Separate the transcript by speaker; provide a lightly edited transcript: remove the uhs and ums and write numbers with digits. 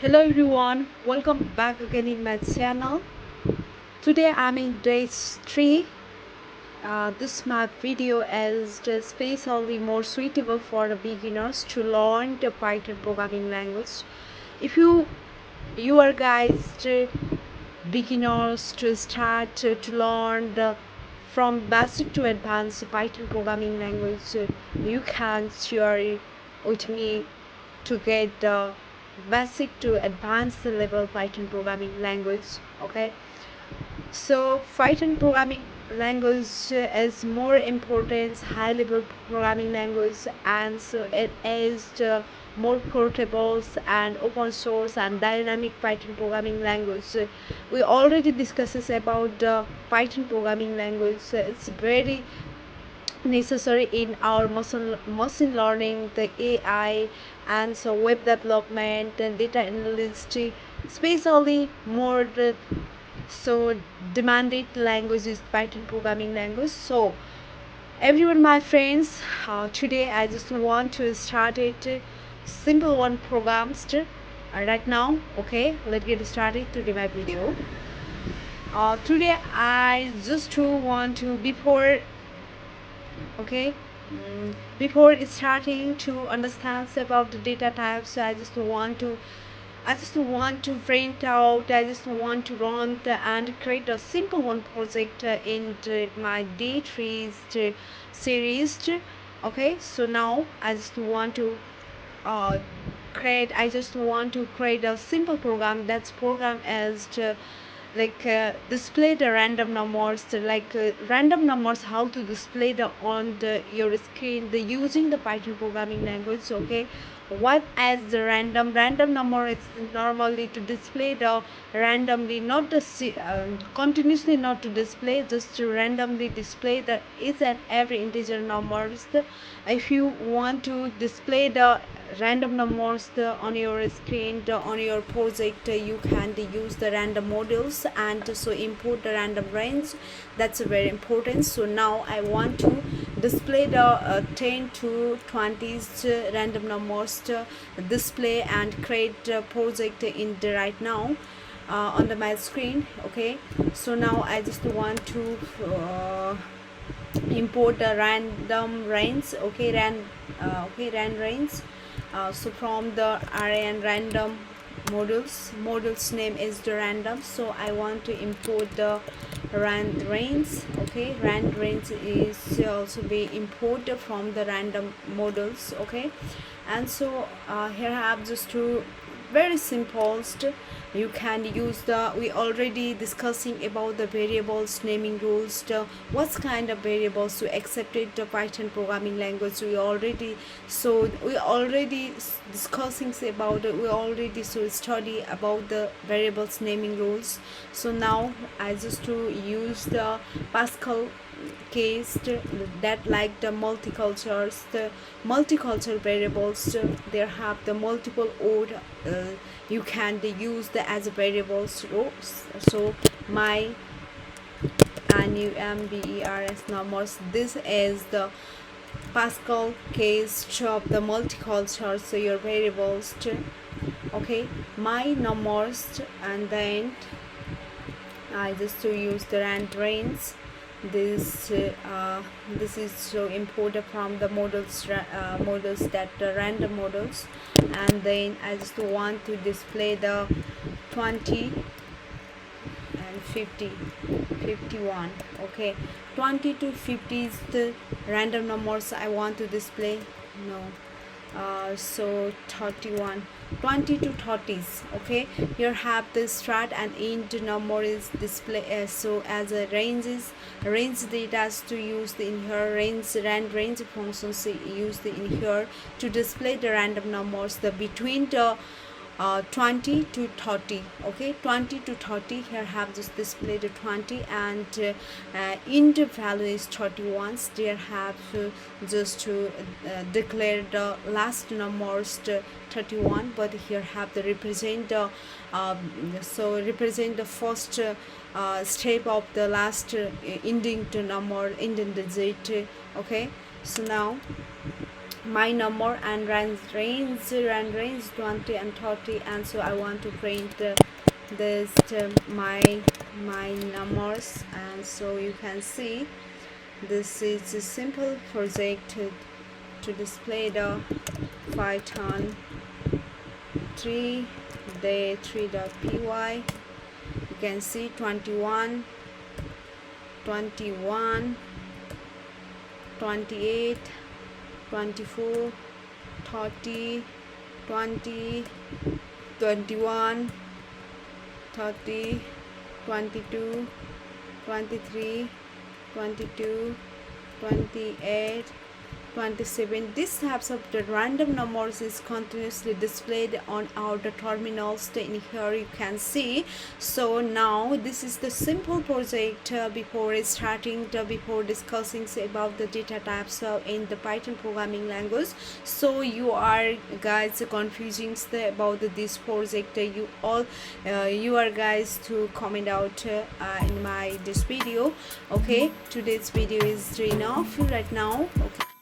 Speaker 1: Hello everyone, welcome back again in my channel. Today I'm in day 3. This my video is especially more suitable for the beginners to learn the Python programming language. If you are guys beginners to start to learn the from basic to advanced Python programming language, you can share with me to get the basic to advanced level Python programming language. Okay, so Python programming language is more important high level programming language, and so it is more portable and open source and dynamic Python programming language. We already discussed about the Python programming language. It's very necessary in our machine learning, the AI, and so web development and data analyst, especially more so demanded language is Python programming language. So everyone, my friends, today I just want to start it simple one programs right now. Okay, let's get started to my video. Today I just want to before starting to understand about the data types, I just want to print out, I just want to run and create a simple one project in my day3 series. Okay, so now uh, I just want to create a simple program. That's program is to display the random numbers, random numbers, how to display the on your screen the using the Python programming language. Okay, what as the random number is normally to display the randomly, not the continuously, not to display, just to randomly display the each and every integer numbers. If you want to display the random numbers on your screen on your project, you can use the random modules and so import the random range. That's very important. So now I want to display the 10 to 20s random numbers display and create a project in the right now on my screen. Okay, so now I just want to import the random range. Okay, rand range. So from the array and random modules name is the random, so I want to import the rand range. Okay, rand range is also be imported from the random modules. Okay, and so here I have just two very simple you can use the we already discussing about the variables naming rules, what kind of variables to accepted the Python programming language. We already discussing about we already study about the variables naming rules. So now I just to use the Pascal case that like the multicultural variables, there have the multiple or you can use the as variables. So my numbers numbers, this is the Pascal case of the multicultural, so your variables okay, my numbers, and then I just to use the rand range. This is so imported from the models that the random models, and then I just want to display the 20 and 51. Okay, 20 to 50 is the random numbers I want to display. No, so 31, 20 to 30s. Okay, here have the start and end number is display. So as a range data to use the in here rand range functions used in here to display the random numbers the between the 20 to 30. Okay, 20 to 30, here have just displayed the 20 and int value is 31. There have just to declare the last numbers 31, but here have the represent the represent the first step of the last ending to number ending digit. Okay, so now my number and range 20 and 30, and so I want to print this my numbers. And so you can see this is a simple project to display the Python 3 day3.py. You can see 21, 21, 28, 24, 30, 20, 21, 30, 22, 23, 22, 28, 27. This types of the random numbers is continuously displayed on our terminals. In here you can see. So now this is the simple project before starting before discussing about the data types in the Python programming language. So you are guys confusing about this project, you are guys to comment out in my this video. Okay, today's video is enough right now. Okay.